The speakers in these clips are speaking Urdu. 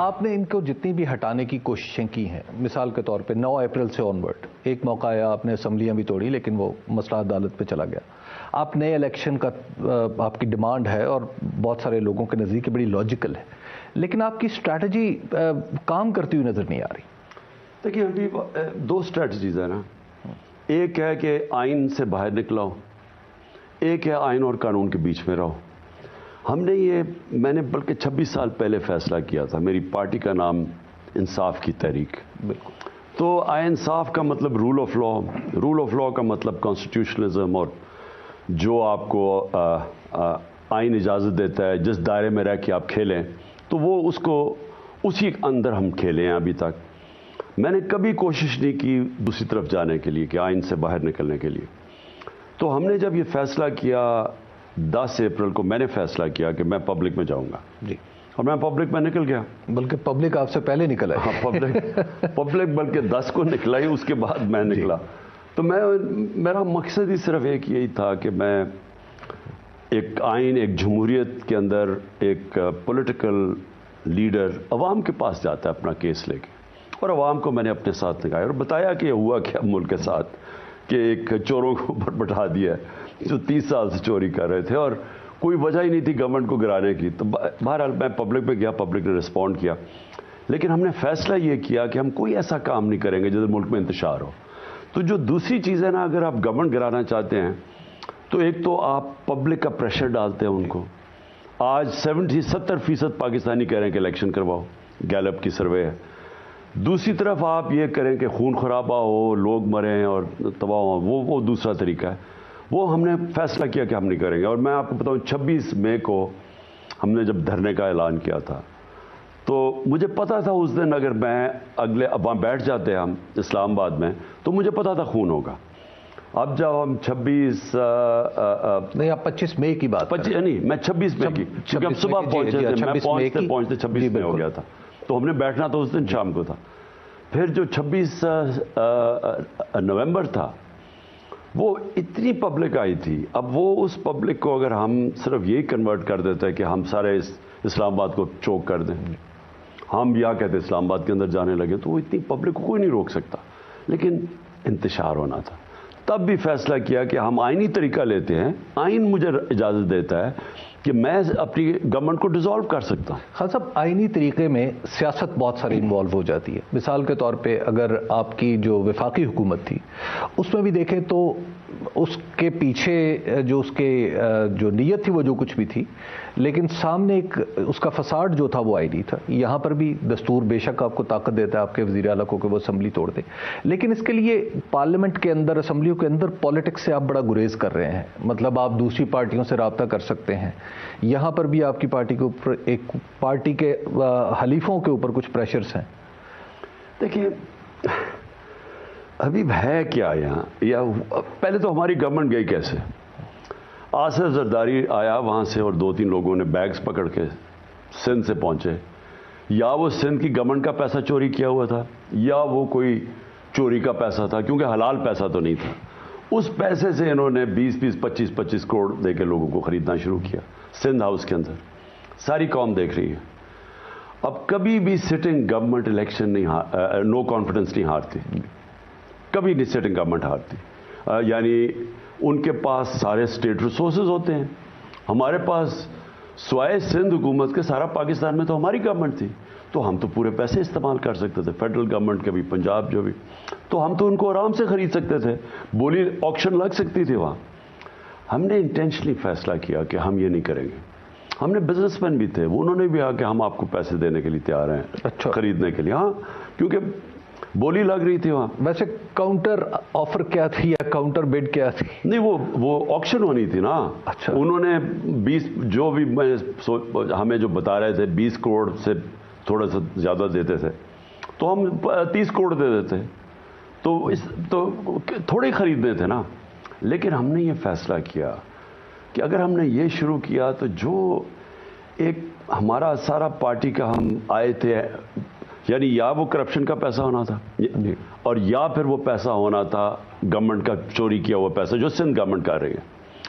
آپ نے ان کو جتنی بھی ہٹانے کی کوششیں کی ہیں، مثال کے طور پہ 9 اپریل سے آنورڈ ایک موقع آیا، آپ نے اسمبلیاں بھی توڑی لیکن وہ مسئلہ عدالت پہ چلا گیا. آپ نئے الیکشن کا آپ کی ڈیمانڈ ہے اور بہت سارے لوگوں کے نزدیک بڑی لاجیکل ہے، لیکن آپ کی اسٹریٹجی کام کرتی ہوئی نظر نہیں آ رہی. دیکھیے ابھی 2 اسٹریٹجیز ہیں نا. ایک ہے کہ آئین سے باہر نکلاؤ، ایک ہے آئین اور قانون کے بیچ میں رہو. ہم نے میں نے بلکہ 26 سال پہلے فیصلہ کیا تھا. میری پارٹی کا نام انصاف کی تحریک. بالکل. تو انصاف کا مطلب rule of law, rule of law کا مطلب کانسٹیٹیوشنلزم، اور جو آپ کو آئین اجازت دیتا ہے جس دائرے میں رہ کے آپ کھیلیں تو وہ اس کو اسی اندر ہم کھیلے ہیں. ابھی تک میں نے کبھی کوشش نہیں کی دوسری طرف جانے کے لیے کہ آئین سے باہر نکلنے کے لیے. تو ہم نے جب یہ فیصلہ کیا 10 اپریل کو، میں نے فیصلہ کیا کہ میں پبلک میں جاؤں گا جی، اور میں پبلک میں نکل گیا. بلکہ پبلک آپ سے پہلے نکلا ہے. ہاں، پبلک بلکہ 10 کو نکلا ہی، اس کے بعد میں نکلا. تو میرا مقصد ہی صرف ایک یہی تھا کہ میں ایک آئین، ایک جمہوریت کے اندر ایک پولیٹیکل لیڈر عوام کے پاس جاتا ہے اپنا کیس لے کے، اور عوام کو میں نے اپنے ساتھ لگایا اور بتایا کہ ہوا کیا ملک کے ساتھ، کہ ایک چوروں کو اوپر بٹھا دیا ہے جو 30 سال سے چوری کر رہے تھے اور کوئی وجہ ہی نہیں تھی گورنمنٹ کو گرانے کی. تو بہرحال میں پبلک میں گیا، پبلک نے رسپونڈ کیا، لیکن ہم نے فیصلہ یہ کیا کہ ہم کوئی ایسا کام نہیں کریں گے جس ملک میں انتشار ہو. تو جو دوسری چیز ہے نا، اگر آپ گورنمنٹ گرانا چاہتے ہیں تو ایک تو آپ پبلک کا پریشر ڈالتے ہیں ان کو. آج 70% پاکستانی کہہ رہے ہیں کہ الیکشن کرواؤ، گیلپ کی سروے ہے. دوسری طرف آپ یہ کریں کہ خون خرابہ ہو، لوگ مریں اور تباہ ہو، وہ دوسرا طریقہ ہے. وہ ہم نے فیصلہ کیا کہ ہم نہیں کریں گے. اور میں آپ کو بتاؤں 26 مئی کو ہم نے جب دھرنے کا اعلان کیا تھا تو مجھے پتا تھا اس دن اگر میں وہاں بیٹھ جاتے ہم اسلام آباد میں تو مجھے پتا تھا خون ہوگا. اب جب ہم 26 نہیں، آپ 25 مئی کی بات نہیں، میں 26 مئی کی، کیونکہ ہم صبح پہنچے تھے، میں پہنچتے 26 مئی ہو گیا تھا. تو ہم نے بیٹھنا تو اس دن شام کو تھا. پھر جو 26 نومبر تھا وہ اتنی پبلک آئی تھی. اب وہ اس پبلک کو اگر ہم صرف یہی کنورٹ کر دیتے کہ ہم سارے اسلام آباد کو چوک کر دیں، ہم یا کہتے اسلام آباد کے اندر جانے لگے، تو وہ اتنی پبلک کو کوئی نہیں روک سکتا. لیکن انتشار ہونا تھا. تب بھی فیصلہ کیا کہ ہم آئینی طریقہ لیتے ہیں. آئین مجھے اجازت دیتا ہے کہ میں اپنی گورنمنٹ کو ڈیزالو کر سکتا ہوں. خان صاحب، آئینی طریقے میں سیاست بہت ساری انوالو ہو جاتی ہے. مثال کے طور پہ اگر آپ کی جو وفاقی حکومت تھی اس میں بھی دیکھیں تو اس کے پیچھے جو نیت تھی وہ جو کچھ بھی تھی، لیکن سامنے ایک اس کا فساد جو تھا وہ آئینی تھا. یہاں پر بھی دستور بے شک آپ کو طاقت دیتا ہے آپ کے وزیر اعلیٰ کو کہ وہ اسمبلی توڑ دیں، لیکن اس کے لیے پارلیمنٹ کے اندر، اسمبلیوں کے اندر پالیٹکس سے آپ بڑا گریز کر رہے ہیں. مطلب آپ دوسری پارٹیوں سے رابطہ کر سکتے ہیں. یہاں پر بھی آپ کی پارٹی کے اوپر، ایک پارٹی کے حلیفوں کے اوپر کچھ پریشرز ہیں. دیکھیے ابھی ہے کیا یہاں، یا پہلے تو ہماری گورنمنٹ گئی کیسے؟ آصف زرداری آیا وہاں سے اور 2-3 لوگوں نے بیگز پکڑ کے سندھ سے پہنچے. یا وہ سندھ کی گورنمنٹ کا پیسہ چوری کیا ہوا تھا یا وہ کوئی چوری کا پیسہ تھا، کیونکہ حلال پیسہ تو نہیں تھا. اس پیسے سے انہوں نے 25 کروڑ دے کے لوگوں کو خریدنا شروع کیا سندھ ہاؤس کے اندر. ساری قوم دیکھ رہی ہے. اب کبھی بھی سٹنگ گورنمنٹ الیکشن نہیں، نو کانفیڈنس نہیں ہارتی، کبھی نہیں سٹنگ گورنمنٹ ہارتی. یعنی ان کے پاس سارے اسٹیٹ ریسورسز ہوتے ہیں. ہمارے پاس سوائے سندھ حکومت کے سارا پاکستان میں تو ہماری گورنمنٹ تھی، تو ہم تو پورے پیسے استعمال کر سکتے تھے، فیڈرل گورنمنٹ کے بھی، پنجاب جو بھی. تو ہم تو ان کو آرام سے خرید سکتے تھے، بولی آکشن لگ سکتی تھی وہاں. ہم نے انٹینشنلی فیصلہ کیا کہ ہم یہ نہیں کریں گے. ہم نے بزنس مین بھی تھے، انہوں نے بھی کہا کہ ہم آپ کو پیسے دینے کے لیے تیار ہیں. اچھا، خریدنے کے لیے. ہاں، کیونکہ بولی لگ رہی تھی وہاں. ویسے کاؤنٹر آفر کیا تھی یا کاؤنٹر بڈ کیا تھی؟ نہیں، وہ آکشن ہونی تھی نا. اچھا. انہوں نے 20 جو بھی ہمیں جو بتا رہے تھے 20 کروڑ سے تھوڑا سا زیادہ دیتے تھے، تو ہم 30 کروڑ دے دیتے. تو تھوڑے خریدنے تھے نا. لیکن ہم نے یہ فیصلہ کیا کہ اگر ہم نے یہ شروع کیا تو جو ایک ہمارا سارا پارٹی کا ہم آئے تھے، یعنی یا وہ کرپشن کا پیسہ ہونا تھا اور یا پھر وہ پیسہ ہونا تھا گورنمنٹ کا چوری کیا ہوا پیسہ جو سندھ گورنمنٹ کر رہی ہے.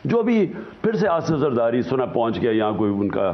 جو ابھی پھر سے آصف زرداری سنا پہنچ گیا یہاں کوئی ان کا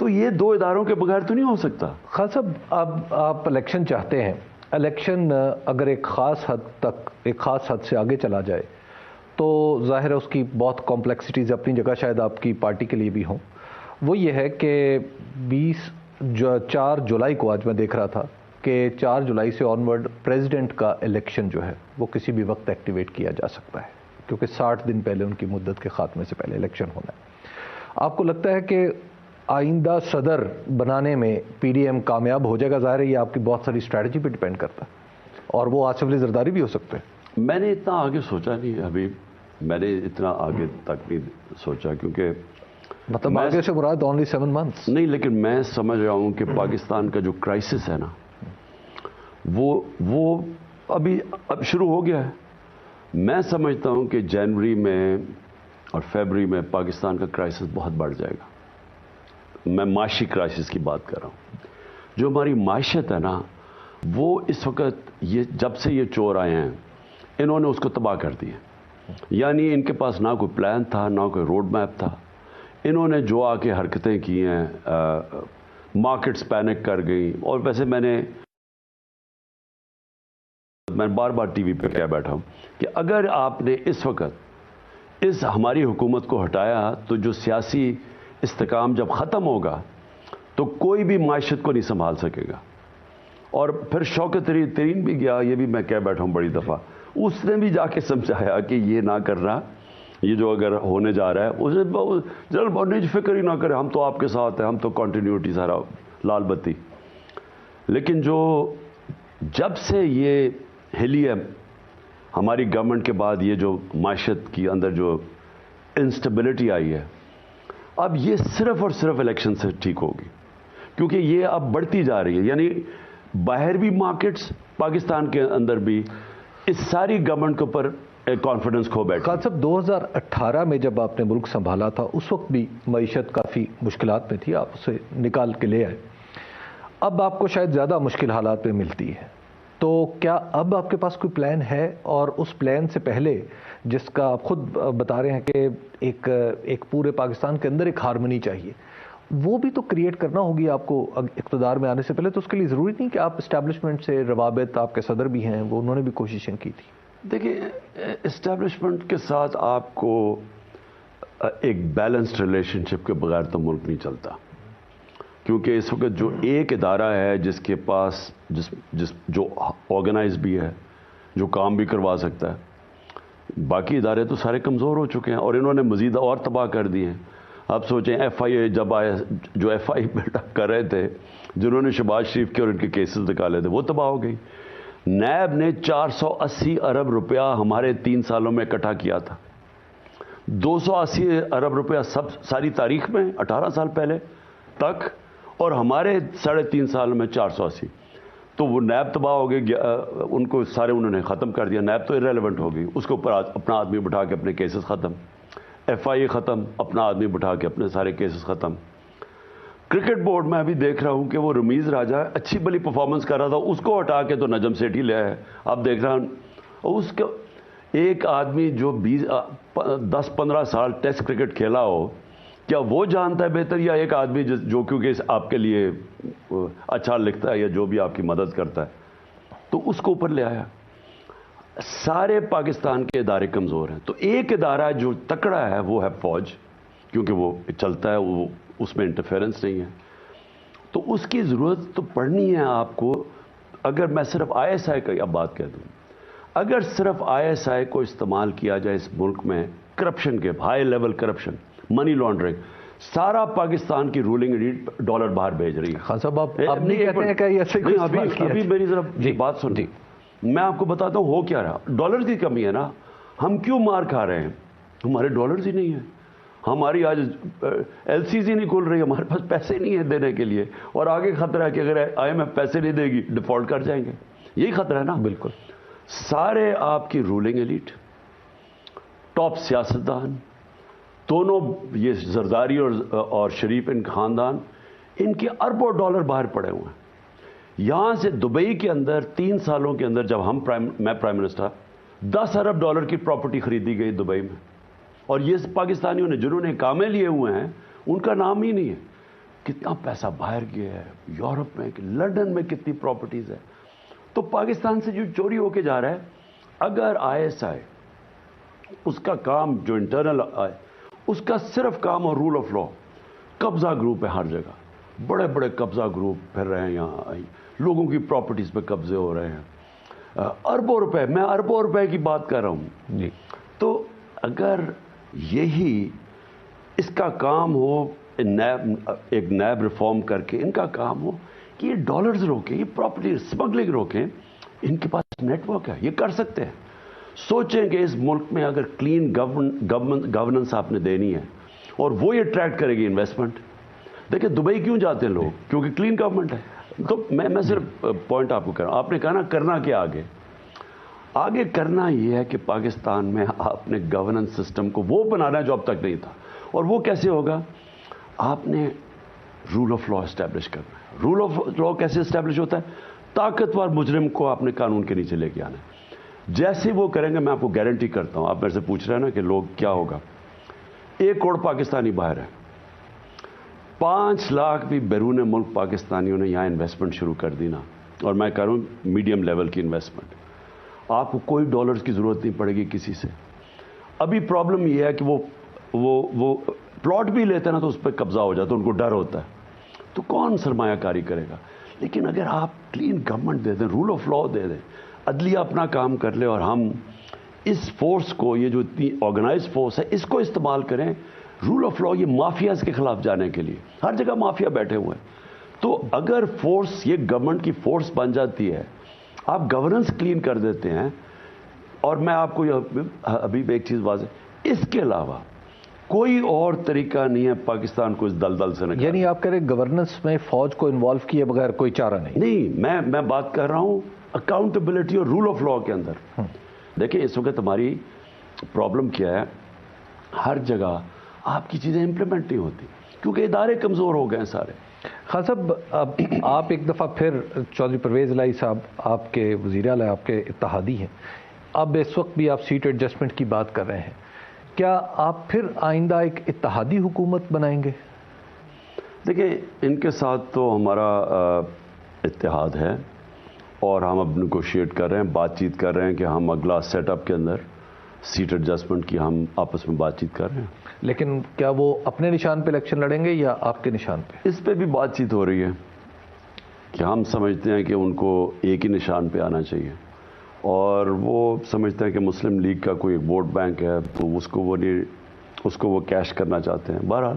تو یہ دو اداروں کے بغیر تو نہیں ہو سکتا. خان صاحب اب آپ الیکشن چاہتے ہیں, الیکشن اگر ایک خاص حد سے آگے چلا جائے تو ظاہر ہے اس کی بہت کمپلیکسٹیز اپنی جگہ شاید آپ کی پارٹی کے لیے بھی ہوں. وہ یہ ہے کہ 4 جولائی کو آج میں دیکھ رہا تھا کہ 4 جولائی سے آنورڈ پریزیڈنٹ کا الیکشن جو ہے وہ کسی بھی وقت ایکٹیویٹ کیا جا سکتا ہے, کیونکہ 60 دن پہلے ان کی مدت کے خاتمے سے پہلے الیکشن ہونا ہے. آپ کو لگتا ہے کہ آئندہ صدر بنانے میں پی ڈی ایم کامیاب ہو جائے گا؟ ظاہر ہے یہ آپ کی بہت ساری اسٹریٹجی پہ ڈیپینڈ کرتا ہے, اور وہ آصف علی زرداری بھی ہو سکتے ہیں. میں نے اتنا آگے سوچا نہیں ابھی, میں نے اتنا آگے تک نہیں سوچا, کیونکہ مطلب آگے سے مراد اونلی 7 months نہیں, لیکن میں سمجھ رہا ہوں کہ پاکستان کا جو کرائسس ہے نا وہ اب شروع ہو گیا ہے. میں سمجھتا ہوں کہ جنوری میں اور فیبری میں پاکستان کا کرائسس بہت بڑھ جائے گا. میں معاشی کرائسس کی بات کر رہا ہوں. جو ہماری معیشت ہے نا وہ اس وقت جب سے یہ چور آئے ہیں انہوں نے اس کو تباہ کر دیا. یعنی ان کے پاس نہ کوئی پلان تھا, نہ کوئی روڈ میپ تھا. انہوں نے جو آ کے حرکتیں کی ہیں, مارکیٹس پینک کر گئی. اور ویسے میں بار بار ٹی وی پہ کہہ بیٹھا ہوں کہ اگر آپ نے اس وقت اس ہماری حکومت کو ہٹایا تو جو سیاسی استحکام جب ختم ہوگا تو کوئی بھی معیشت کو نہیں سنبھال سکے گا. اور پھر شوکت ترین بھی گیا, یہ بھی میں کہہ بیٹھا ہوں بڑی دفعہ, اس نے بھی جا کے سمجھایا کہ یہ نہ کرنا, یہ جو اگر ہونے جا رہا ہے اس نے جنرل بانڈیج فکر ہی نہ کرے, ہم تو آپ کے ساتھ ہیں, ہم تو کنٹینیوٹی سارا لال بتی. لیکن جب سے یہ ہلی ہے ہماری گورنمنٹ کے بعد, یہ جو معیشت کی اندر جو انسٹیبلٹی آئی ہے, اب یہ صرف اور صرف الیکشن سے ٹھیک ہوگی, کیونکہ یہ اب بڑھتی جا رہی ہے. یعنی باہر بھی مارکیٹس, پاکستان کے اندر بھی, اس ساری گورنمنٹ کے اوپر ایک کانفیڈنس کھو بیٹھا. خان صاحب 2018 میں جب آپ نے ملک سنبھالا تھا اس وقت بھی معیشت کافی مشکلات میں تھی, آپ اسے نکال کے لے آئے. اب آپ کو شاید زیادہ مشکل حالات میں ملتی ہے, تو کیا اب آپ کے پاس کوئی پلان ہے؟ اور اس پلان سے پہلے جس کا آپ خود بتا رہے ہیں کہ ایک پورے پاکستان کے اندر ایک ہارمنی چاہیے, وہ بھی تو کریٹ کرنا ہوگی آپ کو اقتدار میں آنے سے پہلے. تو اس کے لیے ضروری نہیں کہ آپ اسٹیبلشمنٹ سے روابط, آپ کے صدر بھی ہیں وہ, انہوں نے بھی کوششیں کی تھی. دیکھیں اسٹیبلشمنٹ کے ساتھ آپ کو ایک بیلنسڈ ریلیشن شپ کے بغیر تو ملک نہیں چلتا, کیونکہ اس وقت جو ایک ادارہ ہے جس کے پاس جو آرگنائز بھی ہے, جو کام بھی کروا سکتا ہے, باقی ادارے تو سارے کمزور ہو چکے ہیں اور انہوں نے مزید اور تباہ کر دیے ہیں. آپ سوچیں ایف آئی اے جب آئے, جو ایف آئی بلڈ اپ کر رہے تھے, جنہوں نے شہباز شریف کے اور ان کے کیسز نکالے تھے, وہ تباہ ہو گئی. نیب نے 480 ارب روپیہ ہمارے 3 سالوں میں اکٹھا کیا تھا. 280 ارب روپیہ ساری تاریخ میں 18 سال پہلے تک, اور ہمارے 3.5 سال میں 480. تو وہ نیب تباہ ہو گئی, ان کو سارے انہوں نے ختم کر دیا. نیب تو irrelevant ہو گئی, اس کے اوپر اپنا آدمی بٹھا کے اپنے کیسز ختم. ایف آئی اے ختم, اپنا آدمی بٹھا کے اپنے سارے کیسز ختم. کرکٹ بورڈ میں ابھی دیکھ رہا ہوں کہ وہ رمیز راجہ اچھی بلی پرفارمنس کر رہا تھا, اس کو ہٹا کے تو نجم سیٹھی لے آئے. اب دیکھ رہا ہوں اس کا ایک آدمی جو 10-15 سال ٹیسٹ کرکٹ کھیلا ہو, کیا وہ جانتا ہے بہتر, یا ایک آدمی جو کیونکہ آپ کے لیے اچھا لکھتا ہے یا جو بھی آپ کی مدد کرتا ہے, تو اس کو اوپر لے آیا. سارے پاکستان کے ادارے کمزور ہیں, تو ایک ادارہ جو تکڑا ہے وہ ہے فوج, کیونکہ وہ چلتا ہے, وہ اس میں انٹرفیرنس نہیں ہے. تو اس کی ضرورت تو پڑنی ہے آپ کو. اگر میں صرف آئی ایس آئی کی اب بات کہہ دوں, اگر صرف آئی ایس آئی کو استعمال کیا جائے اس ملک میں کرپشن کے, high level corruption, money laundering, سارا پاکستان کی رولنگ ایلیٹ ڈالر باہر بھیج رہی ہے. خان صاحب آپ نہیں کہتے ہیں کہ ایسے ابھی میری ذرا بات سن, میں آپ کو بتاتا ہوں ہو کیا رہا. ڈالر کی کمی ہے نا, ہم کیوں مار کھا رہے ہیں؟ ہمارے ڈالرز ہی نہیں ہیں, ہماری آج ایل سیز ہی نہیں کھل رہی, ہمارے پاس پیسے نہیں ہیں دینے کے لیے, اور آگے خطرہ ہے کہ اگر آئی ایم ایف پیسے نہیں دے گی ڈیفالٹ کر جائیں گے. یہی خطرہ ہے نا. بالکل. سارے آپ کی رولنگ ایلیٹ, ٹاپ سیاستدان دونوں, یہ زرداری اور شریف ان خاندان, ان کے اربوں ڈالر باہر پڑے ہوئے ہیں. یہاں سے دبئی کے اندر 3 سالوں کے اندر جب میں پرائم منسٹر, 10 ارب ڈالر کی پراپرٹی خریدی گئی دبئی میں. اور یہ پاکستانیوں نے جنہوں نے کامے لیے ہوئے ہیں ان کا نام ہی نہیں ہے. کتنا پیسہ باہر گیا ہے، یورپ میں، لندن میں کتنی پراپرٹیز ہے. تو پاکستان سے جو چوری ہو کے جا رہا ہے، اگر ISI اس کا کام جو انٹرنل آئے، اس کا صرف کام اور رول آف لا، قبضہ گروپ ہے ہر جگہ، بڑے بڑے قبضہ گروپ پھر رہے ہیں یہاں، لوگوں کی پراپرٹیز پہ قبضے ہو رہے ہیں، اربوں روپے، میں اربوں روپے کی بات کر رہا ہوں جی. تو اگر یہی اس کا کام ہو، ایک نیب ریفارم کر کے ان کا کام ہو کہ یہ ڈالرز روکیں، یہ پراپرٹی اسمگلنگ روکیں، ان کے پاس نیٹ ورک ہے، یہ کر سکتے ہیں. سوچیں کہ اس ملک میں اگر کلین گورننس آپ نے دینی ہے اور وہ یہ اٹریکٹ کرے گی انویسٹمنٹ. دیکھیں دبئی کیوں جاتے ہیں لوگ؟ کیونکہ کلین گورنمنٹ ہے. تو میں صرف پوائنٹ آپ کو کہہ رہا ہوں. آپ نے کہا نا کرنا کیا آگے کرنا یہ ہے کہ پاکستان میں آپ نے گورننس سسٹم کو وہ بنانا ہے جو اب تک نہیں تھا. اور وہ کیسے ہوگا؟ آپ نے رول آف لا اسٹیبلش کرنا ہے. رول آف لا کیسے اسٹیبلش ہوتا ہے؟ طاقتور مجرم کو آپ نے قانون کے نیچے لے کے آنا ہے. جیسے وہ کریں گے میں آپ کو گارنٹی کرتا ہوں. آپ میرے سے پوچھ رہے ہیں نا کہ لوگ کیا ہوگا. 1 کروڑ پاکستانی باہر ہے، 5 لاکھ بھی بیرون ملک پاکستانیوں نے یہاں انویسٹمنٹ شروع کر دی نا. اور میں کہہ رہا ہوں میڈیم لیول کی انویسٹمنٹ. آپ کو کوئی ڈالرز کی ضرورت نہیں پڑے گی کسی سے. ابھی پرابلم یہ ہے کہ وہ پلاٹ بھی لیتے ہیں نا تو اس پہ قبضہ ہو جاتا ہے، ان کو ڈر ہوتا ہے. تو کون سرمایہ کاری کرے گا؟ لیکن اگر آپ کلین گورنمنٹ دے دیں، رول آف لا دے دیں، عدلیہ اپنا کام کر لے، اور ہم اس فورس کو، یہ جو اتنی آرگنائز فورس ہے، اس کو استعمال کریں رول آف لا، یہ مافیاز کے خلاف جانے کے لیے. ہر جگہ مافیا بیٹھے ہوئے ہیں. تو اگر فورس یہ گورنمنٹ کی فورس بن جاتی ہے، آپ گورننس کلین کر دیتے ہیں. اور میں آپ کو ابھی ایک چیز واضح، اس کے علاوہ کوئی اور طریقہ نہیں ہے پاکستان کو اس دلدل سے نکالنے. یعنی آپ کہہ رہے گورننس میں فوج کو انوالو کیے بغیر کوئی چارہ نہیں؟ میں بات کر رہا ہوں اکاؤنٹیبلٹی اور رول آف لا کے اندر. دیکھیں اس وقت ہماری پرابلم کیا ہے، ہر جگہ آپ کی چیزیں امپلیمنٹ نہیں ہوتی کیونکہ ادارے کمزور ہو گئے ہیں سارے. خان صاحب، اب آپ ایک دفعہ پھر چودھری پرویز الہی صاحب آپ کے وزیر اعلیٰ، آپ کے اتحادی ہیں. اب اس وقت بھی آپ سیٹ ایڈجسٹمنٹ کی بات کر رہے ہیں. کیا آپ پھر آئندہ ایک اتحادی حکومت بنائیں گے؟ دیکھیں ان کے ساتھ تو ہمارا اتحاد ہے اور ہم اب نیگوشیٹ کر رہے ہیں، بات چیت کر رہے ہیں کہ ہم اگلا سیٹ اپ کے اندر سیٹ ایڈجسٹمنٹ کی ہم آپس میں بات چیت کر رہے ہیں. لیکن کیا وہ اپنے نشان پہ الیکشن لڑیں گے یا آپ کے نشان پہ؟ اس پہ بھی بات چیت ہو رہی ہے کہ ہم سمجھتے ہیں کہ ان کو ایک ہی نشان پہ آنا چاہیے، اور وہ سمجھتے ہیں کہ مسلم لیگ کا کوئی ایک ووٹ بینک ہے تو اس کو وہ کیش کرنا چاہتے ہیں. بہرحال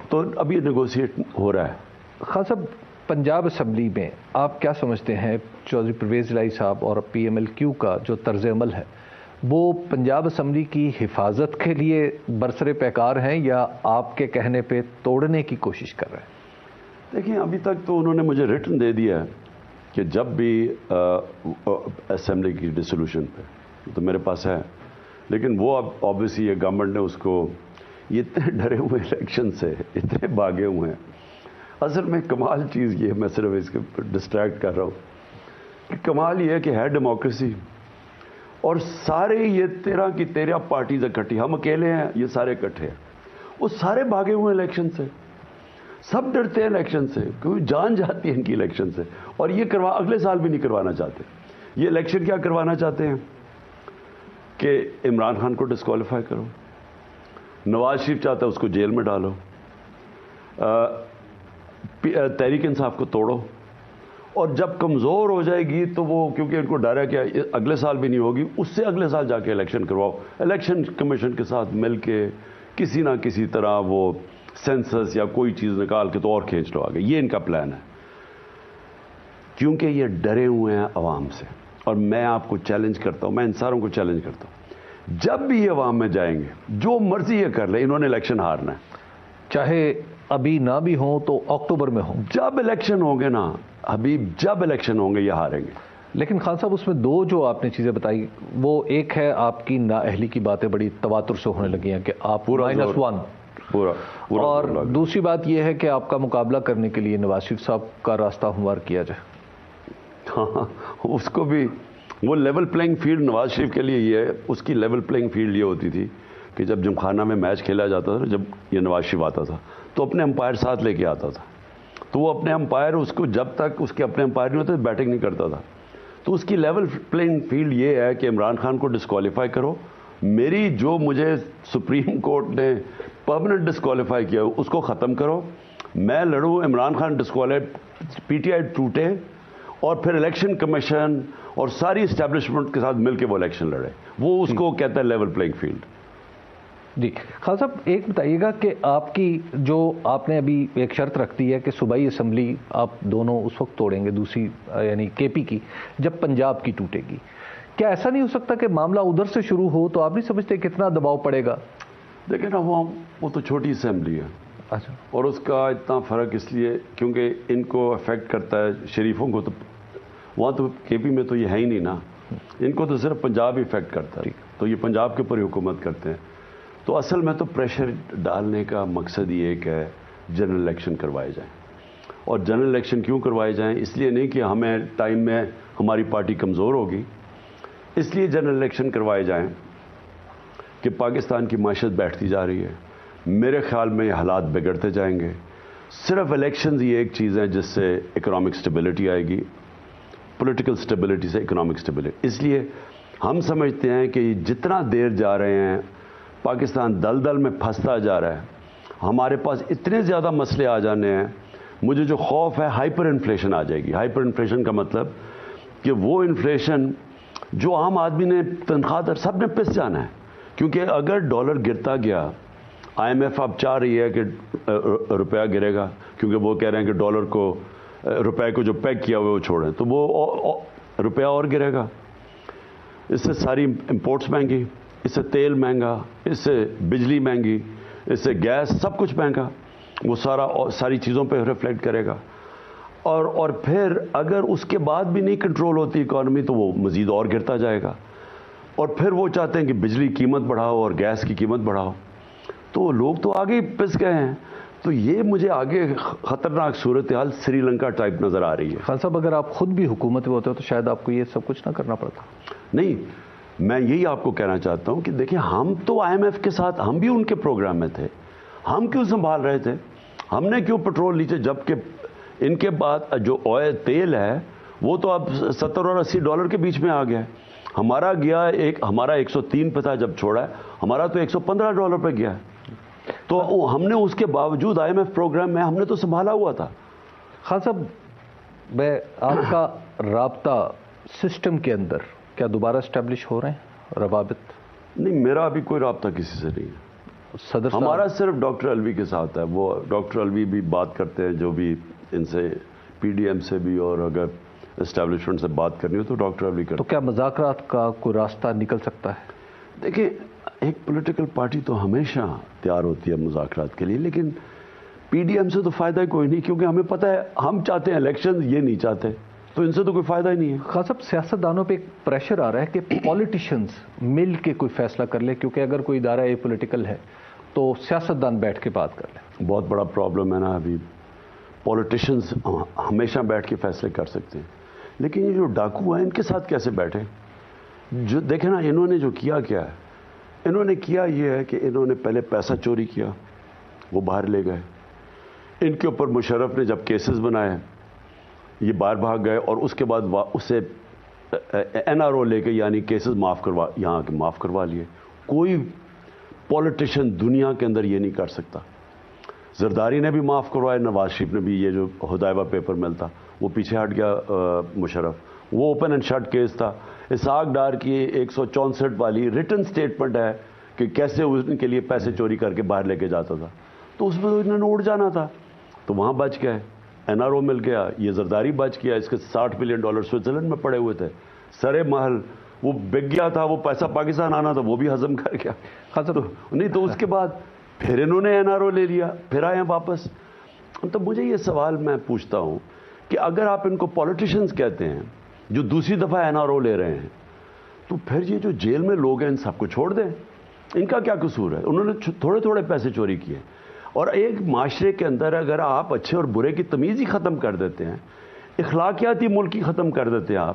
تو ابھی نیگوشیٹ ہو رہا ہے. خان صاحب، پنجاب اسمبلی میں آپ کیا سمجھتے ہیں چودھری پرویز الہی صاحب اور PMLQ کا جو طرز عمل ہے وہ پنجاب اسمبلی کی حفاظت کے لیے برسر پیکار ہیں یا آپ کے کہنے پہ توڑنے کی کوشش کر رہے ہیں؟ دیکھیں ابھی تک تو انہوں نے مجھے ریٹن دے دیا ہے کہ جب بھی اسمبلی کی ڈسولوشن پہ تو میرے پاس ہے. لیکن وہ اب آبویسلی یہ گورنمنٹ نے اس کو، یہ اتنے ڈرے ہوئے الیکشن سے، اتنے بھاگے ہوئے ہیں. اصل میں کمال چیز یہ ہے، میں صرف اس کے ڈسٹریکٹ کر رہا ہوں کہ کمال یہ ہے کہ ہے ڈیموکریسی اور سارے یہ 13 کی 13 پارٹیز اکٹھی، ہم اکیلے ہیں، یہ سارے اکٹھے ہیں. وہ سارے بھاگے ہوئے ہیں الیکشن سے، سب ڈرتے ہیں الیکشن سے کیونکہ جان جاتی ہے ان کی الیکشن سے. اور یہ اگلے سال بھی نہیں کروانا چاہتے. یہ الیکشن کیا کروانا چاہتے ہیں کہ عمران خان کو ڈسکوالیفائی کرو، نواز شریف چاہتا ہے اس کو جیل میں ڈالو، تحریک انصاف کو توڑو، اور جب کمزور ہو جائے گی تو وہ، کیونکہ ان کو ڈر ہے کہ اگلے سال بھی نہیں ہوگی، اس سے اگلے سال جا کے الیکشن کرواؤ. الیکشن کمیشن کے ساتھ مل کے کسی نہ کسی طرح وہ سینسس یا کوئی چیز نکال کے تو اور کھینچ لو آگے. یہ ان کا پلان ہے کیونکہ یہ ڈرے ہوئے ہیں عوام سے. اور میں آپ کو چیلنج کرتا ہوں، میں ان ساروں کو چیلنج کرتا ہوں، جب بھی یہ عوام میں جائیں گے جو مرضی یہ کر لیں، انہوں نے الیکشن ہارنا ہے. چاہے ابھی نہ بھی ہوں تو اکتوبر میں ہوں. جب الیکشن ہوں گے نا حبیب، جب الیکشن ہوں گے یہ ہاریں گے. لیکن خان صاحب اس میں دو جو آپ نے چیزیں بتائی، وہ ایک ہے آپ کی نااہلی کی باتیں بڑی تواتر سے ہونے لگی ہیں کہ آپ -1، اور دوسری بات یہ ہے کہ آپ کا مقابلہ کرنے کے لیے نواز شریف صاحب کا راستہ ہموار کیا جائے. ہاں، اس کو بھی وہ level playing field Nawaz Sharif کے لیے یہ ہے. اس کی لیول پلینگ فیلڈ یہ ہوتی تھی کہ جب جمخانہ میں میچ کھیلا جاتا تھا، جب یہ نواز شریف آتا تھا تو اپنے امپائر ساتھ لے کے آتا تھا. تو وہ اپنے امپائر اس کو جب تک اس کے اپنے امپائر نہیں ہوتے بیٹنگ نہیں کرتا تھا. تو اس کی لیول پلینگ فیلڈ یہ ہے کہ عمران خان کو ڈسکوالیفائی کرو. میری جو مجھے سپریم کورٹ نے پرماننٹ ڈسکوالیفائی کیا اس کو ختم کرو. میں لڑوں, Imran Khan disqualify, P T I ٹوٹے, اور پھر الیکشن کمیشن اور ساری اسٹیبلشمنٹ کے ساتھ مل کے وہ الیکشن لڑے. وہ اس کو کہتا ہے لیول پلینگ فیلڈ. جی خان صاحب ایک بتائیے گا کہ آپ کی جو آپ نے ابھی ایک شرط رکھ دی ہے کہ صوبائی اسمبلی آپ دونوں اس وقت توڑیں گے, دوسری یعنی کے پی کی, جب پنجاب کی ٹوٹے گی. کیا ایسا نہیں ہو سکتا کہ معاملہ ادھر سے شروع ہو؟ تو آپ نہیں سمجھتے کتنا دباؤ پڑے گا؟ دیکھیں نا, وہ تو چھوٹی اسمبلی ہے. اچھا. اور اس کا اتنا فرق اس لیے کیونکہ ان کو افیکٹ کرتا ہے شریفوں کو. تو وہاں تو کے پی میں تو یہ ہے ہی نہیں نا, ان کو تو صرف پنجاب ہی افیکٹ کرتا ہے. تو یہ پنجاب کے اوپر ہی حکومت کرتے ہیں. تو اصل میں تو پریشر ڈالنے کا مقصد ہی ایک ہے, جنرل الیکشن کروائے جائیں. اور جنرل الیکشن کیوں کروائے جائیں؟ اس لیے نہیں کہ ہمیں ٹائم میں ہماری پارٹی کمزور ہوگی, اس لیے جنرل الیکشن کروائے جائیں کہ پاکستان کی معیشت بیٹھتی جا رہی ہے. میرے خیال میں یہ حالات بگڑتے جائیں گے. صرف الیکشنز یہ ایک چیز ہے جس سے اکنامک سٹیبلٹی آئے گی, پولیٹیکل سٹیبلٹی سے اکنامک سٹیبلٹی. اس لیے ہم سمجھتے ہیں کہ جتنا دیر جا رہے ہیں پاکستان دلدل میں پھنستا جا رہا ہے. ہمارے پاس اتنے زیادہ مسئلے آ جانے ہیں. مجھے جو خوف ہے ہائپر انفلیشن آ جائے گی. ہائپر انفلیشن کا مطلب کہ وہ انفلیشن جو عام آدمی نے تنخواہ در سب نے پس جانا ہے. کیونکہ اگر ڈالر گرتا گیا, آئی ایم ایف اب چاہ رہی ہے کہ روپیہ گرے گا, کیونکہ وہ کہہ رہے ہیں کہ ڈالر کو, روپے کو جو پیک کیا ہوا وہ چھوڑیں, تو وہ روپیہ اور گرے گا. اس سے ساری امپورٹس مہنگی, اس سے تیل مہنگا, اس سے بجلی مہنگی, اس سے گیس, سب کچھ مہنگا. وہ ساری چیزوں پہ ریفلیکٹ کرے گا. اور پھر اگر اس کے بعد بھی نہیں کنٹرول ہوتی اکانومی تو وہ مزید اور گرتا جائے گا. اور پھر وہ چاہتے ہیں کہ بجلی قیمت بڑھاؤ اور گیس کی قیمت بڑھاؤ. تو لوگ تو آگے ہی پس گئے ہیں. تو یہ مجھے آگے خطرناک صورتحال سری لنکا ٹائپ نظر آ رہی ہے. خان صاحب اگر آپ خود بھی حکومت میں ہوتے ہو تو شاید آپ کو یہ سب کچھ نہ کرنا پڑتا. نہیں, میں یہی آپ کو کہنا چاہتا ہوں کہ دیکھیں, ہم تو آئی ایم ایف کے ساتھ, ہم بھی ان کے پروگرام میں تھے. ہم کیوں سنبھال رہے تھے؟ ہم نے کیوں پٹرول نیچے, جبکہ ان کے بعد جو آئل تیل ہے وہ تو اب $70 اور $80 کے بیچ میں آ گیا ہے. ہمارا گیا ہمارا 103 پہ تھا جب چھوڑا ہے, ہمارا تو $115 پہ گیا ہے. تو ہم نے اس کے باوجود آئی ایم ایف پروگرام میں ہم نے تو سنبھالا ہوا تھا. خان صاحب میں آپ کا رابطہ سسٹم کے اندر کیا دوبارہ اسٹیبلش ہو رہے ہیں روابط؟ نہیں, میرا ابھی کوئی رابطہ کسی سے نہیں ہے. صدر ہمارا صرف ڈاکٹر الوی کے ساتھ ہے. وہ ڈاکٹر الوی بھی بات کرتے ہیں, جو بھی ان سے پی ڈی ایم سے بھی, اور اگر اسٹیبلشمنٹ سے بات کرنی ہو تو ڈاکٹر الوی کرتے ہیں. تو کیا مذاکرات کا کوئی راستہ نکل سکتا ہے؟ دیکھیں, ایک پولیٹیکل پارٹی تو ہمیشہ تیار ہوتی ہے مذاکرات کے لیے, لیکن پی ڈی ایم سے تو فائدہ کوئی نہیں, کیونکہ ہمیں پتہ ہے ہم چاہتے ہیں الیکشن, یہ نہیں چاہتے, تو ان سے تو کوئی فائدہ ہی نہیں ہے. خان صاحب سیاستدانوں پہ ایک پریشر آ رہا ہے کہ پولیٹیشنز مل کے کوئی فیصلہ کر لے, کیونکہ اگر کوئی ادارہ اے پولیٹیکل ہے تو سیاستدان بیٹھ کے بات کر لیں. بہت بڑا پرابلم ہے نا ابھی. پولیٹیشنز ہمیشہ بیٹھ کے فیصلے کر سکتے ہیں, لیکن یہ جو ڈاکو ہیں ان کے ساتھ کیسے بیٹھے؟ جو دیکھیں نا, انہوں نے جو کیا ہے, انہوں نے کیا یہ ہے کہ انہوں نے پہلے پیسہ چوری کیا, وہ باہر لے گئے. ان کے اوپر مشرف نے جب کیسز بنائے یہ باہر بھاگ گئے, اور اس کے بعد اسے این آر او لے کے, یعنی کیسز یہاں کے معاف کروا لیے. کوئی پولیٹیشین دنیا کے اندر یہ نہیں کر سکتا. زرداری نے بھی معاف کروایا, نواز شریف نے بھی. یہ جو ہدایبہ پیپر مل تھا وہ پیچھے ہٹ گیا مشرف, وہ اوپن اینڈ شٹ کیس تھا. اسحاق ڈار کی 164 والی ریٹن سٹیٹمنٹ ہے کہ کیسے ان کے لیے پیسے چوری کر کے باہر لے کے جاتا تھا, تو اس میں تو انہوں نے اڑ جانا تھا, تو وہاں بچ گئے. این آر او مل گیا, یہ زرداری بچ گیا, اس کے $60 بلین سوئٹزرلینڈ میں پڑے ہوئے تھے. سرے محل وہ بک گیا تھا, وہ پیسہ پاکستان آنا تھا, وہ بھی ہضم کر گیا. نہیں تو اس کے بعد پھر انہوں نے این آر او لے لیا, پھر آئے واپس. تو مجھے یہ سوال میں پوچھتا ہوں کہ اگر آپ ان کو پولیٹیشنز کہتے ہیں جو دوسری دفعہ این آر او لے رہے ہیں, تو پھر یہ جو جیل میں لوگ ہیں ان سب کو چھوڑ دیں. ان کا کیا قصور ہے؟ انہوں نے تھوڑے پیسے چوری کیے. اور ایک معاشرے کے اندر اگر آپ اچھے اور برے کی تمیز ہی ختم کر دیتے ہیں, اخلاقیاتی ملک ہی ختم کر دیتے ہیں,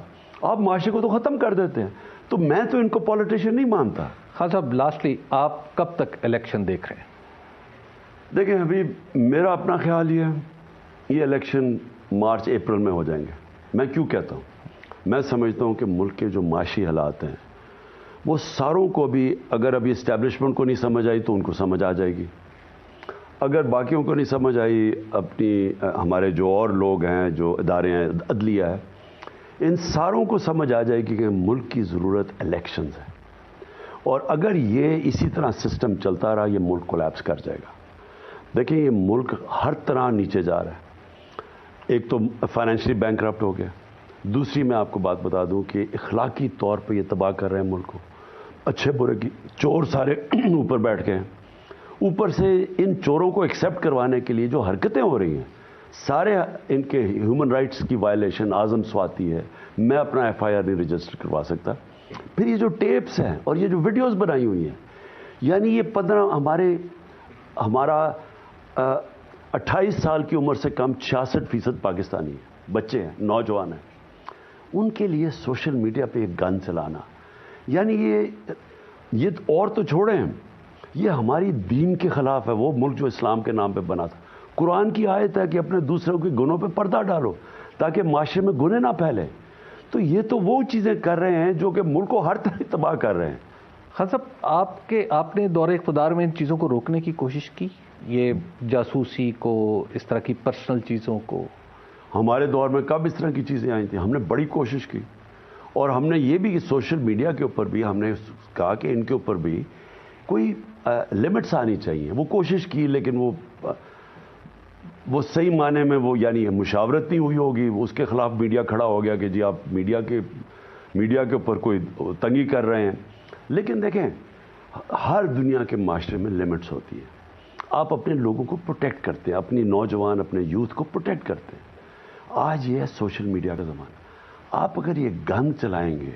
آپ معاشرے کو تو ختم کر دیتے ہیں. تو میں تو ان کو پولیٹیشین نہیں مانتا. خان صاحب لاسٹلی آپ کب تک الیکشن دیکھ رہے ہیں؟ دیکھیں ابھی میرا اپنا خیال یہ الیکشن مارچ اپریل میں ہو جائیں گے. میں کیوں کہتا ہوں؟ میں سمجھتا ہوں کہ ملک کے جو معاشی حالات ہیں وہ ساروں کو بھی, اگر ابھی اسٹیبلشمنٹ کو نہیں سمجھ آئی تو ان کو سمجھ آ جائے گی, اگر باقیوں کو نہیں سمجھ آئی, اپنی ہمارے جو اور لوگ ہیں, جو ادارے ہیں, عدلیہ ہے, ان ساروں کو سمجھ آ جائے گی کہ ملک کی ضرورت الیکشنز ہے. اور اگر یہ اسی طرح سسٹم چلتا رہا یہ ملک کولیپس کر جائے گا. دیکھیں یہ ملک ہر طرح نیچے جا رہا ہے. ایک تو فائنینشلی بینکرپٹ ہو گیا, دوسری میں آپ کو بات بتا دوں کہ اخلاقی طور پہ یہ تباہ کر رہے ہیں ملک کو. اچھے برے کی چور سارے اوپر بیٹھ کے ہیں. اوپر سے ان چوروں کو ایکسیپٹ کروانے کے لیے جو حرکتیں ہو رہی ہیں سارے ان کے ہیومن رائٹس کی وائلیشن. اعظم سواتی ہے, میں اپنا ایف آئی آر نہیں رجسٹر کروا سکتا. پھر یہ جو ٹیپس ہیں اور یہ جو ویڈیوز بنائی ہوئی ہیں, یعنی یہ 15 ہمارا 28 سال کی عمر سے کم 66% پاکستانی ہیں, بچے ہیں, نوجوان ہیں, ان کے لیے سوشل میڈیا پہ ایک گن چلانا, یعنی یہ اور تو چھوڑیں, یہ ہماری دین کے خلاف ہے. وہ ملک جو اسلام کے نام پہ بنا تھا, قرآن کی آیت ہے کہ اپنے دوسروں کے گناہوں پہ پردہ ڈالو تاکہ معاشرے میں گناہ نہ پھیلے. تو یہ تو وہ چیزیں کر رہے ہیں جو کہ ملک کو ہر طرح تباہ کر رہے ہیں. خان صاحب, آپ نے دور اقتدار میں ان چیزوں کو روکنے کی کوشش کی, یہ جاسوسی کو, اس طرح کی پرسنل چیزوں کو؟ ہمارے دور میں کب اس طرح کی چیزیں آئی تھیں؟ ہم نے بڑی کوشش کی, اور ہم نے یہ بھی سوشل میڈیا کے اوپر بھی ہم نے کہا کہ ان کے اوپر بھی کوئی لمٹس آنی چاہیے. وہ کوشش کی, لیکن وہ صحیح معنی میں وہ یعنی مشاورت نہیں ہوئی ہوگی. اس کے خلاف میڈیا کھڑا ہو گیا کہ جی آپ میڈیا کے اوپر کوئی تنگی کر رہے ہیں. لیکن دیکھیں ہر دنیا کے معاشرے میں لمٹس ہوتی ہیں. آپ اپنے لوگوں کو پروٹیکٹ کرتے ہیں, اپنی نوجوان اپنے یوتھ کو پروٹیکٹ کرتے ہیں. آج یہ ہے سوشل میڈیا کا زمانہ. آپ اگر یہ گن چلائیں گے,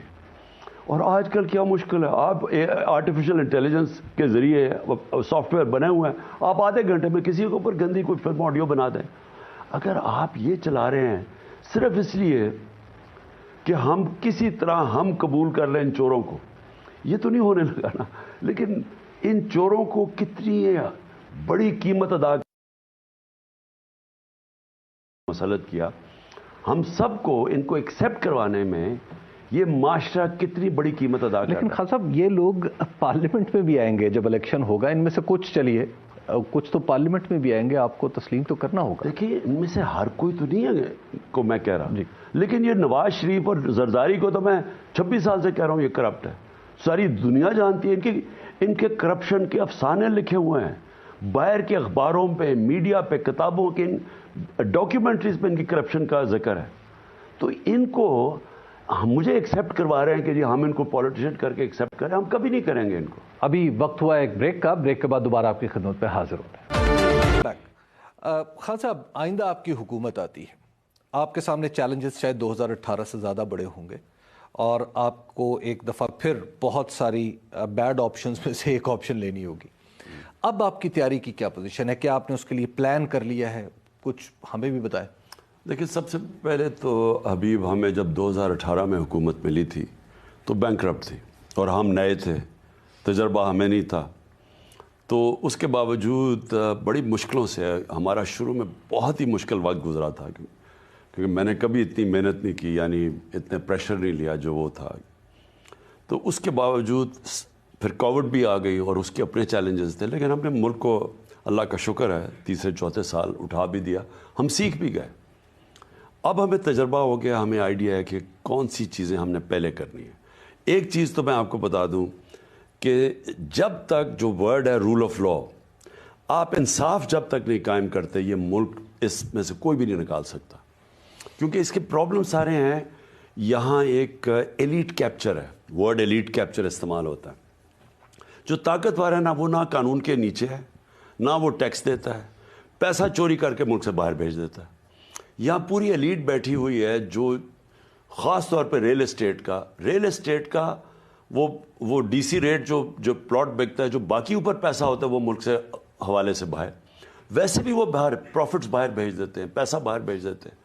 اور آج کل کیا مشکل ہے, آپ آرٹیفیشل انٹیلیجنس کے ذریعے سافٹ ویئر بنے ہوئے ہیں, آپ آدھے گھنٹے میں کسی کے اوپر گندی کوئی فلم آڈیو بنا دیں. اگر آپ یہ چلا رہے ہیں صرف اس لیے کہ ہم کسی طرح ہم قبول کر لیں ان چوروں کو, یہ تو نہیں ہونے لگا نا. لیکن ان چوروں کو کتنی بڑی قیمت ادا مسلط کیا. ہم سب کو ان کو ایکسیپٹ کروانے میں یہ معاشرہ کتنی بڑی قیمت ادا کرتا ہے. لیکن خان صاحب یہ لوگ پارلیمنٹ میں بھی آئیں گے جب الیکشن ہوگا, ان میں سے کچھ, چلیے کچھ تو پارلیمنٹ میں بھی آئیں گے, آپ کو تسلیم تو کرنا ہوگا. دیکھیے ان میں سے ہر کوئی تو نہیں ہے کو میں کہہ رہا, لیکن یہ نواز شریف اور زرداری کو تو میں 26 سال سے کہہ رہا ہوں یہ کرپٹ ہے. ساری دنیا جانتی ہے ان کے کرپشن کے افسانے لکھے ہوئے ہیں. باہر کے اخباروں پہ, میڈیا پہ, کتابوں کے ڈاکیومنٹریز پہ ان کی کرپشن کا ذکر ہے. تو ان کو مجھے ایکسیپٹ کروا رہے ہیں کہ جی ہم ان کو پولیٹیشن کر کے ایکسیپٹ کریں, ہم کبھی نہیں کریں گے ان کو. ابھی وقت ہوا ہے ایک بریک کا, بریک کے بعد دوبارہ آپ کی خدمت پہ حاضر ہوتے ہیں. خان صاحب, آئندہ آپ کی حکومت آتی ہے, آپ کے سامنے چیلنجز شاید 2018 سے زیادہ بڑے ہوں گے, اور آپ کو ایک دفعہ پھر بہت ساری بیڈ آپشنز میں سے ایک آپشن لینی ہوگی. اب آپ کی تیاری کی کیا پوزیشن ہے؟ کیا آپ نے اس کے لیے پلان کر لیا ہے؟ کچھ ہمیں بھی بتائیں. دیکھیں سب سے پہلے تو حبیب, ہمیں جب 2018 میں حکومت ملی تھی تو بینکرپٹ تھی اور ہم نئے تھے, تجربہ ہمیں نہیں تھا. تو اس کے باوجود بڑی مشکلوں سے ہمارا شروع میں بہت ہی مشکل وقت گزرا تھا, کیونکہ میں نے کبھی اتنی محنت نہیں کی, یعنی اتنے پریشر نہیں لیا جو وہ تھا. تو اس کے باوجود پھر کووڈ بھی آ گئی اور اس کے اپنے چیلنجز تھے, لیکن ہم نے ملک کو اللہ کا شکر ہے تیسرے چوتھے سال اٹھا بھی دیا, ہم سیکھ بھی گئے. اب ہمیں تجربہ ہو گیا, ہمیں آئیڈیا ہے کہ کون سی چیزیں ہم نے پہلے کرنی ہے. ایک چیز تو میں آپ کو بتا دوں کہ جب تک جو ورڈ ہے رول آف لا, آپ انصاف جب تک نہیں قائم کرتے یہ ملک اس میں سے کوئی بھی نہیں نکال سکتا. کیونکہ اس کے پرابلم سارے ہیں, یہاں ایک ایلیٹ کیپچر ہے, ورڈ ایلیٹ کیپچر استعمال ہوتا ہے. جو طاقتور ہے نا وہ نہ قانون کے نیچے ہے, نہ وہ ٹیکس دیتا ہے, پیسہ چوری کر کے ملک سے باہر بھیج دیتا ہے. یہاں پوری ایلیٹ بیٹھی ہوئی ہے جو خاص طور پہ ریل اسٹیٹ کا وہ ڈی سی ریٹ جو پلاٹ بکتا ہے, جو باقی اوپر پیسہ ہوتا ہے وہ ملک سے حوالے سے باہر, ویسے بھی وہ باہر پروفٹس باہر بھیج دیتے ہیں, پیسہ باہر بھیج دیتے ہیں.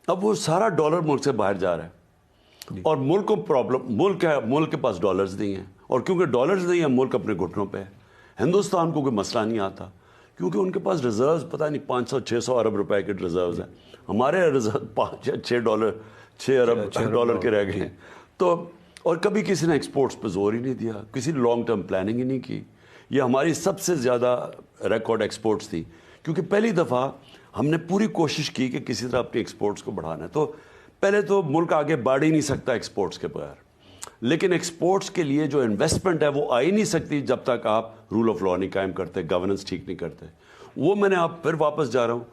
اب وہ سارا ڈالر ملک سے باہر جا رہا ہے, اور ملک کو پرابلم, ملک کے پاس ڈالرز نہیں ہیں, اور کیونکہ ڈالرز نہیں ہیں ملک اپنے گھٹنوں پہ ہے. ہندوستان کو کوئی مسئلہ نہیں آتا, کیونکہ ان کے پاس ریزروز پتہ نہیں 500-600 ارب روپے کے ریزروز ہیں. ہمارے ریزرو 6 ارب ڈالر کے رہ گئے ہیں. تو اور کبھی کسی نے ایکسپورٹس پہ زور ہی نہیں دیا, کسی نے لانگ ٹرم پلاننگ ہی نہیں کی. یہ ہماری سب سے زیادہ ریکارڈ ایکسپورٹس تھی, کیونکہ پہلی دفعہ ہم نے پوری کوشش کی کہ کسی طرح اپنی ایکسپورٹس کو بڑھانا ہے. تو پہلے تو ملک آگے بڑھ ہی نہیں سکتا ایکسپورٹس کے بغیر, لیکن ایکسپورٹس کے لیے جو انویسٹمنٹ ہے وہ آ ہی نہیں سکتی جب تک آپ رول آف لا نہیں قائم کرتے, گورننس ٹھیک نہیں کرتے. وہ میں نے آپ پھر واپس جا رہا ہوں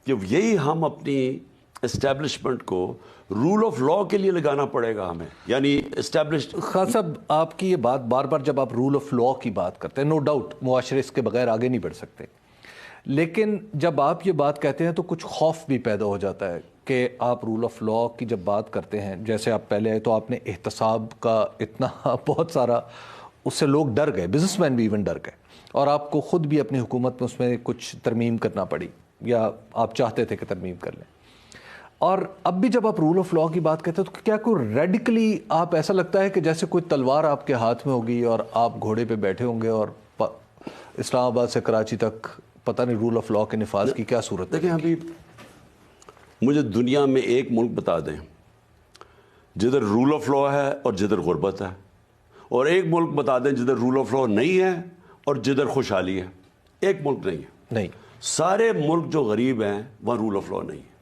کہ یہی ہم اپنی اسٹیبلشمنٹ کو رول آف لا کے لیے لگانا پڑے گا ہمیں, یعنی اسٹیبلش. خان صاحب آپ کی یہ بات بار بار جب آپ رول آف لا کی بات کرتے ہیں, نو ڈاؤٹ معاشرے اس کے بغیر آگے نہیں بڑھ سکتے, لیکن جب آپ یہ بات کہتے ہیں تو کچھ خوف بھی پیدا ہو جاتا ہے کہ آپ رول آف لا کی جب بات کرتے ہیں, جیسے آپ پہلے آئے تو آپ نے احتساب کا اتنا بہت سارا, اس سے لوگ ڈر گئے, بزنس مین بھی ایون ڈر گئے, اور آپ کو خود بھی اپنی حکومت میں اس میں کچھ ترمیم کرنا پڑی, یا آپ چاہتے تھے کہ ترمیم کر لیں. اور اب بھی جب آپ رول آف لا کی بات کرتے ہیں تو کیا کوئی ریڈیکلی آپ ایسا لگتا ہے کہ جیسے کوئی تلوار آپ کے ہاتھ میں ہوگی اور آپ گھوڑے پہ بیٹھے ہوں گے اور اسلام آباد سے کراچی تک پتہ نہیں رول آف لا کے نفاذ کی کیا صورت ہے؟ دیکھیں ابھی مجھے دنیا میں ایک ملک بتا دیں جدھر رول آف لا ہے اور جدھر غربت ہے, اور ایک ملک بتا دیں جدھر رول آف لا نہیں ہے اور جدھر خوشحالی ہے. ایک ملک نہیں ہے. نہیں, سارے ملک جو غریب ہیں وہاں رول آف لا نہیں ہے,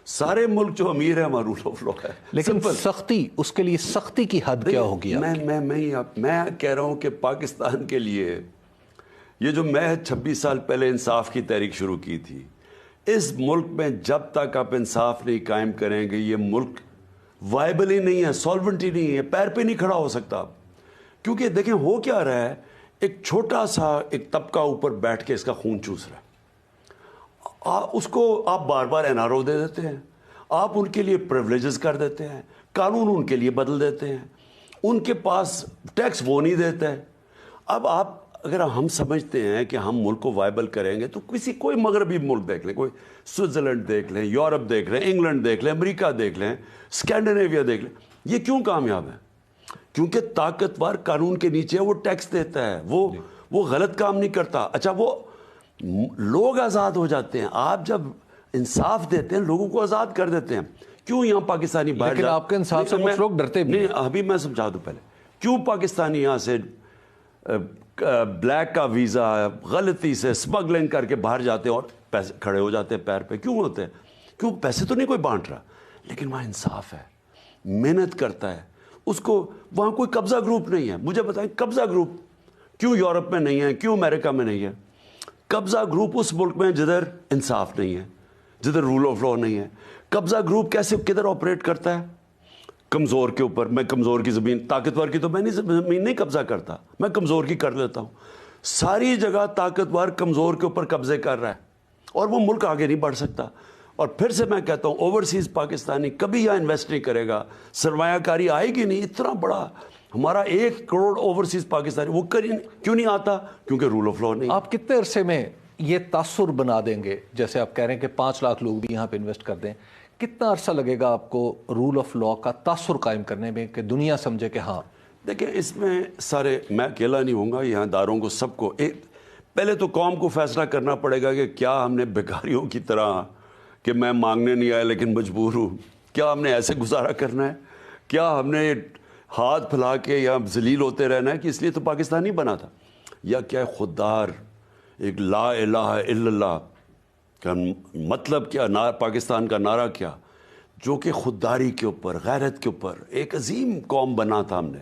سارے ملک جو امیر ہیں وہاں رول آف لا ہے. لیکن سختی, اس کے لیے سختی کی حد کیا ہوگی؟ میں کہہ رہا ہوں کہ پاکستان کے لیے یہ جو میں 26 سال پہلے انصاف کی تحریک شروع کی تھی, اس ملک میں جب تک آپ انصاف نہیں قائم کریں گے یہ ملک وائبل ہی نہیں ہے, سالونٹ ہی نہیں ہے, پیر پہ نہیں کھڑا ہو سکتا. کیونکہ دیکھیں ہو کیا رہا ہے, ایک چھوٹا سا ایک طبقہ اوپر بیٹھ کے اس کا خون چوس رہا ہے. اس کو آپ بار بار این آر او دے دیتے ہیں, آپ ان کے لیے پریولیجز کر دیتے ہیں, قانون ان کے لیے بدل دیتے ہیں, ان کے پاس ٹیکس وہ نہیں دیتا ہے. اب آپ اگر ہم سمجھتے ہیں کہ ہم ملک کو وائبل کریں گے تو کوئی مغربی ملک دیکھ لیں, کوئی سوئٹزرلینڈ دیکھ لیں, یورپ دیکھ لیں, انگلینڈ دیکھ لیں, امریکہ دیکھ لیں, اسکینڈینیویا دیکھ لیں, یہ کیوں کامیاب ہے؟ کیونکہ طاقتور قانون کے نیچے وہ ٹیکس دیتا ہے, وہ غلط کام نہیں کرتا. اچھا وہ لوگ آزاد ہو جاتے ہیں, آپ جب انصاف دیتے ہیں لوگوں کو آزاد کر دیتے ہیں. کیوں یہاں پاکستانی باہر, لیکن آپ کے انصاف سے کچھ لوگ ڈرتے بھی نہیں. ابھی میں سمجھا دوں پہلے, کیوں پاکستانی یہاں سے بلیک کا ویزا غلطی سے اسمگلنگ کر کے باہر جاتے ہیں اور پیسے کھڑے ہو جاتے ہیں پیر پہ؟ کیوں ہوتے ہیں؟ کیوں؟ پیسے تو نہیں کوئی بانٹ رہا, لیکن وہاں انصاف ہے, محنت کرتا ہے, اس کو وہاں کوئی قبضہ گروپ نہیں ہے. مجھے بتائیں قبضہ گروپ کیوں یورپ میں نہیں ہے, کیوں امریکہ میں نہیں ہے؟ قبضہ گروپ اس ملک میں جدھر انصاف نہیں ہے, جدھر رول آف لا نہیں ہے. قبضہ گروپ کیسے کدھر آپریٹ کرتا ہے؟ کمزور کے اوپر. میں کمزور کی زمین, طاقتور کی تو میں زمین نہیں قبضہ کرتا, میں کمزور کی کر لیتا ہوں. ساری جگہ طاقتور کمزور کے اوپر قبضے کر رہا ہے اور وہ ملک آگے نہیں بڑھ سکتا. اور پھر سے میں کہتا ہوں اوورسیز پاکستانی کبھی یہاں انویسٹ نہیں کرے گا, سرمایہ کاری آئے گی نہیں. اتنا بڑا ہمارا 1 کروڑ اوورسیز پاکستانی, وہ کیوں نہیں آتا؟ کیونکہ رول آف لا نہیں. آپ کتنے عرصے میں یہ تاثر بنا دیں گے, جیسے آپ کہہ رہے ہیں کہ 5 لاکھ لوگ بھی یہاں پہ انویسٹ کر دیں, کتنا عرصہ لگے گا آپ کو رول آف لا کا تاثر قائم کرنے میں کہ دنیا سمجھے کہ ہاں؟ دیکھیں اس میں سارے, میں اکیلا نہیں ہوں گا, یہاں داروں کو سب کو پہلے تو قوم کو فیصلہ کرنا پڑے گا کہ کیا ہم نے بیکاریوں کی طرح کہ میں مانگنے نہیں آیا لیکن مجبور ہوں, کیا ہم نے ایسے گزارا کرنا ہے؟ کیا ہم نے ہاتھ پھیلا کے یا ذلیل ہوتے رہنا ہے کہ اس لیے تو پاکستان نہیں بنا تھا؟ یا کیا خوددار ایک لا الہ الا اللہ کا مطلب کیا, پاکستان کا نعرہ کیا, جو کہ خودداری کے اوپر, غیرت کے اوپر ایک عظیم قوم بنا تھا ہم نے.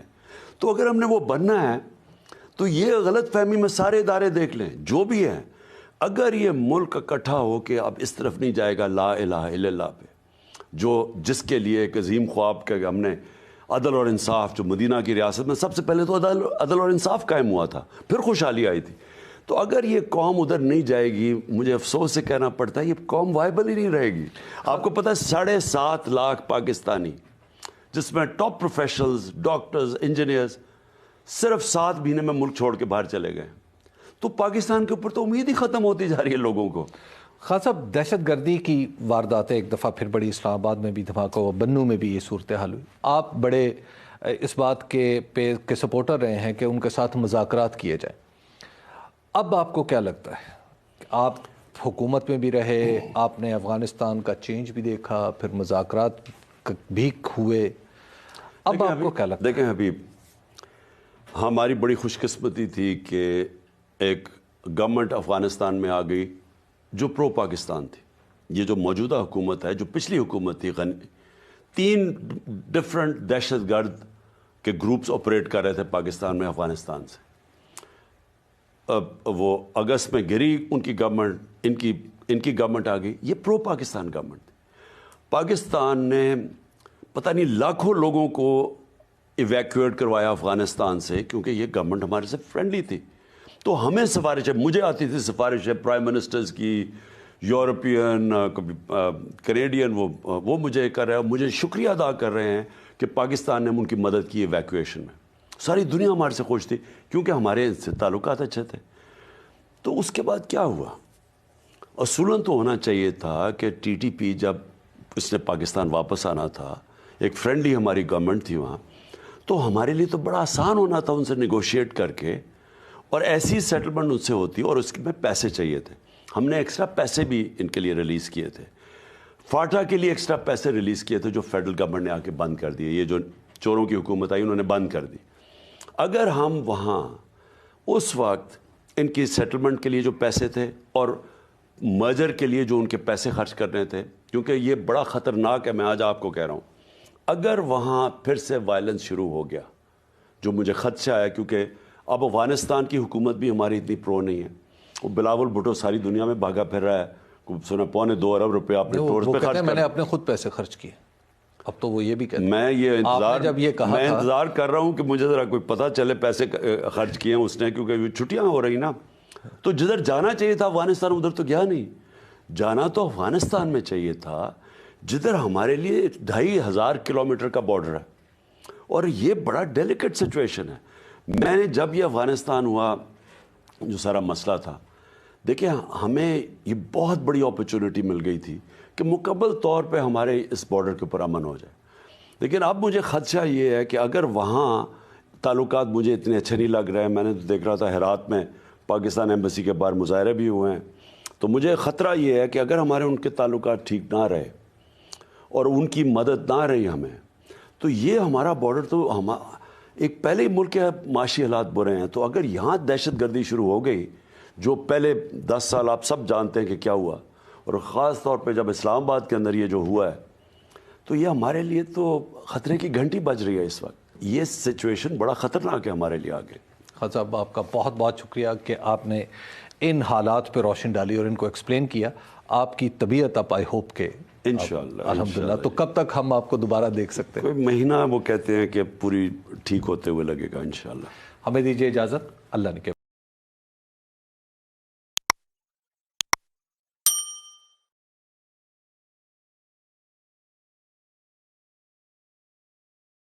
تو اگر ہم نے وہ بننا ہے تو یہ غلط فہمی میں سارے ادارے دیکھ لیں جو بھی ہیں, اگر یہ ملک اکٹھا ہو کے اب اس طرف نہیں جائے گا لا الہ الا اللہ پہ, جس کے لیے ایک عظیم خواب کہ ہم نے عدل اور انصاف, جو مدینہ کی ریاست میں سب سے پہلے تو عدل اور انصاف قائم ہوا تھا, پھر خوشحالی آئی تھی. تو اگر یہ قوم ادھر نہیں جائے گی, مجھے افسوس سے کہنا پڑتا ہے یہ قوم وائبل ہی نہیں رہے گی. آپ کو پتہ ہے 7.5 لاکھ پاکستانی, جس میں ٹاپ پروفیشنلز, ڈاکٹرز, انجینئرز, صرف 7 مہینے میں ملک چھوڑ کے باہر چلے گئے. تو پاکستان کے اوپر تو امید ہی ختم ہوتی جا رہی ہے لوگوں کو. خان صاحب دہشت گردی کی وارداتیں ایک دفعہ پھر بڑی, اسلام آباد میں بھی دھماکہ ہوا, بنوں میں بھی یہ صورتحال ہوئی. آپ بڑے اس بات کے سپورٹر رہے ہیں کہ ان کے ساتھ مذاکرات کیے جائیں. اب آپ کو کیا لگتا ہے آپ حکومت میں بھی رہے, آپ نے افغانستان کا چینج بھی دیکھا, پھر مذاکرات بھی ہوئے, اب آپ کو کیا لگتا ہے؟ دیکھیں حبیب, ہماری بڑی خوش قسمتی تھی کہ ایک گورنمنٹ افغانستان میں آ گئی جو پرو پاکستان تھی. یہ جو موجودہ حکومت ہے, جو پچھلی حکومت تھی, 3 ڈفرنٹ دہشت گرد کے گروپس آپریٹ کر رہے تھے پاکستان میں افغانستان سے. وہ اگست میں گری ان کی گورنمنٹ, ان کی گورنمنٹ آ گئی, یہ پرو پاکستان گورنمنٹ تھی. پاکستان نے پتہ نہیں لاکھوں لوگوں کو ایویکویٹ کروایا افغانستان سے, کیونکہ یہ گورنمنٹ ہمارے سے فرینڈلی تھی. تو ہمیں سفارشیں, مجھے آتی تھی سفارشیں پرائم منسٹرز کی, یورپین, کینیڈین, وہ مجھے کر رہے ہیں, مجھے شکریہ ادا کر رہے ہیں کہ پاکستان نے ان کی مدد کی ایویکویشن میں. ساری دنیا ہمارے سے خوش تھی کیونکہ ہمارے ان سے تعلقات اچھے تھے. تو اس کے بعد کیا ہوا؟ اصولاً تو ہونا چاہیے تھا کہ ٹی ٹی پی جب اس نے پاکستان واپس آنا تھا, ایک فرینڈلی ہماری گورنمنٹ تھی وہاں, تو ہمارے لیے تو بڑا آسان ہونا تھا ان سے نیگوشیٹ کر کے, اور ایسی سیٹلمنٹ ان سے ہوتی, اور اس میں پیسے چاہیے تھے. ہم نے ایکسٹرا پیسے بھی ان کے لیے ریلیز کیے تھے. فاٹا کے لیے ایکسٹرا پیسے ریلیز کیے تھے جو فیڈرل گورنمنٹ نے آ کے بند کر دیے. یہ جو چوروں کی حکومت آئی انہوں نے بند کر دی. اگر ہم وہاں اس وقت ان کی سیٹلمنٹ کے لیے جو پیسے تھے اور مرجر کے لیے جو ان کے پیسے خرچ کرنے تھے, کیونکہ یہ بڑا خطرناک ہے, میں آج آپ کو کہہ رہا ہوں, اگر وہاں پھر سے وائلنس شروع ہو گیا, جو مجھے خدشہ آیا, کیونکہ اب افغانستان کی حکومت بھی ہماری اتنی پرو نہیں ہے. وہ بلاول بھٹو ساری دنیا میں بھاگا پھر رہا ہے, سنا 2.25 ارب روپے آپ نے ٹورز پہ خرچ کر. میں نے اپنے خود پیسے خرچ کیے. اب تو وہ یہ بھی کہتے ہیں, میں یہ انتظار, جب یہ کہا میں انتظار کر رہا ہوں کہ مجھے ذرا کوئی پتہ چلے پیسے خرچ کیے ہیں اس نے, کیونکہ چھٹیاں ہو رہی نا. تو جدھر جانا چاہیے تھا افغانستان, ادھر تو گیا نہیں. جانا تو افغانستان میں چاہیے تھا جدھر ہمارے لیے 2500 کلومیٹر کا بارڈر ہے, اور یہ بڑا ڈیلیکیٹ سچویشن ہے. میں نے جب یہ افغانستان ہوا, جو سارا مسئلہ تھا, دیکھیں ہمیں یہ بہت بڑی اپرچونٹی مل گئی تھی کہ مکمل طور پہ ہمارے اس بارڈر کے اوپر امن ہو جائے. لیکن اب مجھے خدشہ یہ ہے کہ اگر وہاں تعلقات مجھے اتنے اچھے نہیں لگ رہے ہیں, میں نے تو دیکھ رہا تھا ہرات میں پاکستان ایمبیسی کے باہر مظاہرے بھی ہوئے ہیں, تو مجھے خطرہ یہ ہے کہ اگر ہمارے ان کے تعلقات ٹھیک نہ رہے اور ان کی مدد نہ رہی ہمیں, تو یہ ہمارا بارڈر تو ایک پہلے ہی ملک کے معاشی حالات برے ہیں. تو اگر یہاں دہشت گردی شروع ہو گئی, جو پہلے 10 سال آپ سب جانتے ہیں کہ کیا ہوا, اور خاص طور پہ جب اسلام آباد کے اندر یہ جو ہوا ہے, تو یہ ہمارے لیے تو خطرے کی گھنٹی بج رہی ہے اس وقت. یہ سچویشن بڑا خطرناک ہے ہمارے لیے آگے. خان صاحب, آپ کا بہت بہت شکریہ کہ آپ نے ان حالات پہ روشن ڈالی اور ان کو ایکسپلین کیا. آپ کی طبیعت اب آئی ہوپ کہ انشاءاللہ الحمدللہ. تو کب تک ہم آپ کو دوبارہ دیکھ سکتے ہیں؟ کوئی مہینہ وہ کہتے ہیں کہ پوری ٹھیک ہوتے ہوئے لگے گا انشاءاللہ. ہمیں دیجیے اجازت. اللہ نے